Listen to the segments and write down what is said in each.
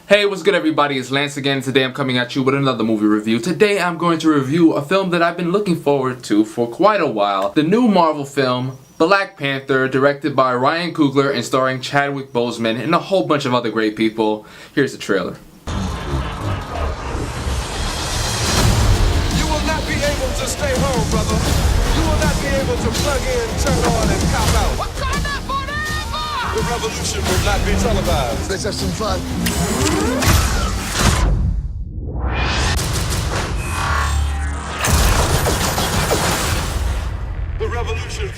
Hey, what's good everybody? It's Lance again. Today I'm coming at you with another movie review. Today I'm going to review a film that I've been looking forward to for quite a while. The new Marvel film, Black Panther, directed by Ryan Coogler and starring Chadwick Boseman and a whole bunch of other great people. Here's the trailer. You will not be able to stay home, brother. You will not be able to plug in, turn on, and cop out. Wakanda forever! The revolution will not be televised. Let's have some fun. The revolution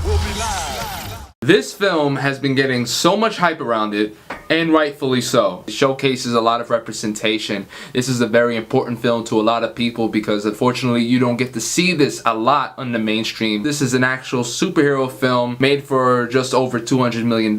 will be live. This film has been getting so much hype around it, and rightfully so. It showcases a lot of representation. This is a very important film to a lot of people because unfortunately you don't get to see this a lot on the mainstream. This is an actual superhero film made for just over $200 million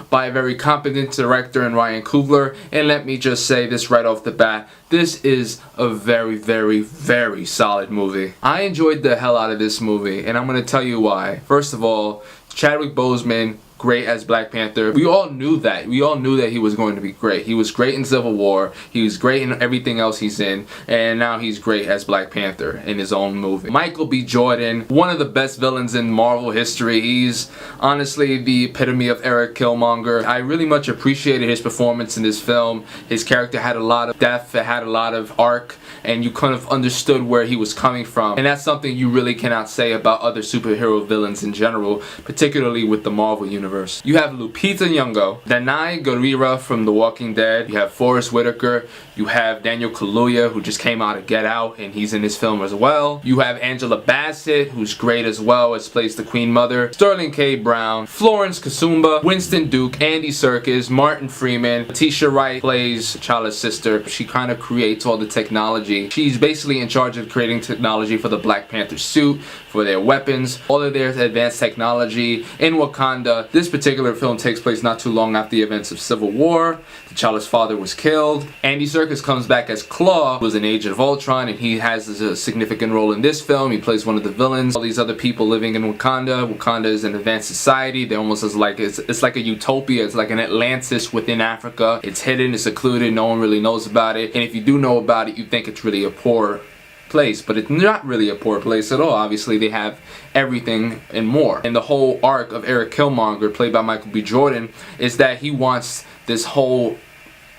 by a very competent director in Ryan Coogler, and let me just say this right off the bat. This is a very, very, very solid movie. I enjoyed the hell out of this movie, and I'm going to tell you why. First of all, Chadwick Boseman, great as Black Panther. We all knew that. We all knew that he was going to be great. He was great in Civil War. He was great in everything else he's in. And now he's great as Black Panther in his own movie. Michael B. Jordan, one of the best villains in Marvel history. He's honestly the epitome of Eric Killmonger. I really much appreciated his performance in this film. His character had a lot of depth. It had a lot of arc. And you kind of understood where he was coming from. And that's something you really cannot say about other superhero villains in general, particularly with the Marvel universe. You have Lupita Nyong'o, Danai, Gurira from The Walking Dead. You have Forrest, Whitaker. You have Daniel Kaluuya, who just came out of Get Out, and he's in this film as well. You have Angela Bassett, who's great as well, as plays the Queen Mother. Sterling K. Brown, Florence Kasumba, Winston Duke, Andy Serkis, Martin Freeman. Latitia Wright plays T'Challa's sister. She kind of creates all the technology. She's basically in charge of creating technology for the Black Panther suit, for their weapons, all of their advanced technology in Wakanda. This particular film takes place not too long after the events of Civil War. T'Challa's father was killed. Andy Serkis comes back as Claw, who was an Age of Ultron, and he has a significant role in this film. He plays one of the villains. All these other people living in Wakanda. Wakanda is an advanced society. They're almost as like, it's like a utopia. It's like an Atlantis within Africa. It's hidden, it's secluded, no one really knows about it. And if you do know about it, you think it's really a poor place, but it's not really a poor place at all. Obviously they have everything and more. And the whole arc of Eric Killmonger, played by Michael B. Jordan, is that he wants this whole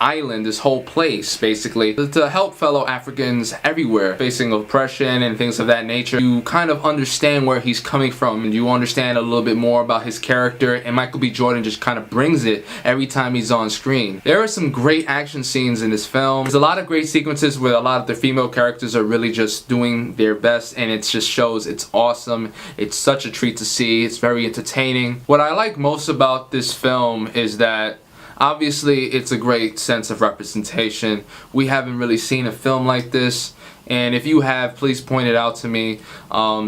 island, this whole place basically, to help fellow Africans everywhere facing oppression and things of that nature. You kind of understand where he's coming from, and you understand a little bit more about his character, and Michael B. Jordan just kind of brings it every time he's on screen. There are some great action scenes in this film. There's a lot of great sequences where a lot of the female characters are really just doing their best, and it just shows. It's awesome. It's such a treat to see. It's very entertaining. What I like most about this film is that obviously it's a great sense of representation. We haven't really seen a film like this, and if you have, please point it out to me.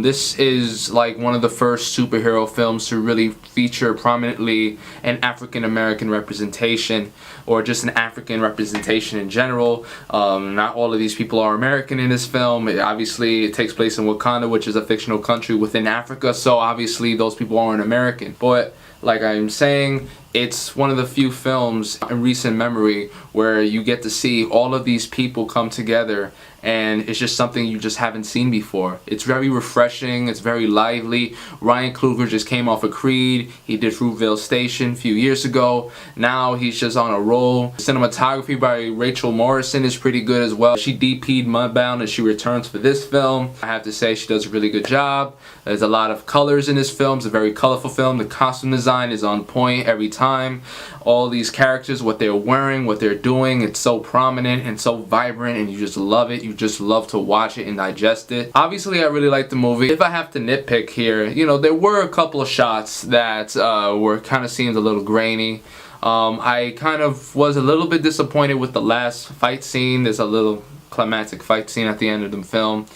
This is like one of the first superhero films to really feature prominently an African American representation, or just an African representation in general. Not all of these people are American in this film. Obviously it takes place in Wakanda, which is a fictional country within Africa, so obviously those people aren't American. But like I'm saying, it's one of the few films in recent memory where you get to see all of these people come together, and it's just something you just haven't seen before. It's very refreshing, it's very lively. Ryan Coogler just came off of Creed. He did Fruitvale Station a few years ago. Now he's just on a roll. Cinematography by Rachel Morrison is pretty good as well. She DP'd Mudbound and she returns for this film. I have to say she does a really good job. There's a lot of colors in this film. It's a very colorful film. The costume design is on point every time. All these characters, what they're wearing, what they're doing, it's so prominent and so vibrant, and you just love it. You just love to watch it and digest it. Obviously I really like the movie. If I have to nitpick here, you know, there were a couple of shots that were kind of seemed a little grainy. I kind of was a little bit disappointed with the last fight scene. There's a little climactic fight scene at the end of the film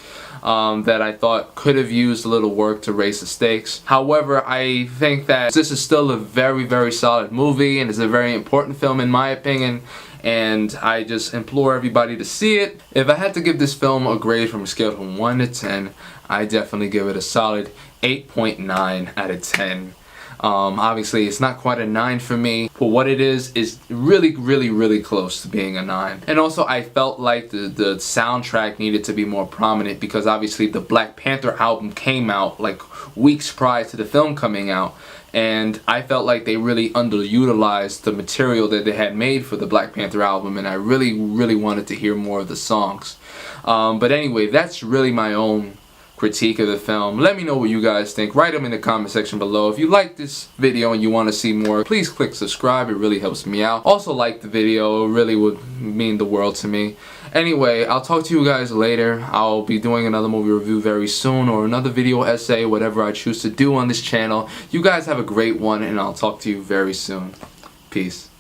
that I thought could have used a little work to raise the stakes. However, I think that this is still a very, very solid movie, and it's a very important film in my opinion, and I just implore everybody to see it. If I had to give this film a grade from a scale from 1 to 10, I definitely give it a solid 8.9 out of 10. Obviously it's not quite a 9 for me, but what it is really close to being a 9. And also I felt like the soundtrack needed to be more prominent, because obviously the Black Panther album came out like weeks prior to the film coming out, and I felt like they really underutilized the material that they had made for the Black Panther album, and I really wanted to hear more of the songs. But anyway, that's really my own critique of the film. Let me know what you guys think. Write them in the comment section below. If you like this video and you want to see more, please click subscribe. It really helps me out. Also like the video. It really would mean the world to me. Anyway, I'll talk to you guys later. I'll be doing another movie review very soon, or another video essay, whatever I choose to do on this channel. You guys have a great one, and I'll talk to you very soon. Peace.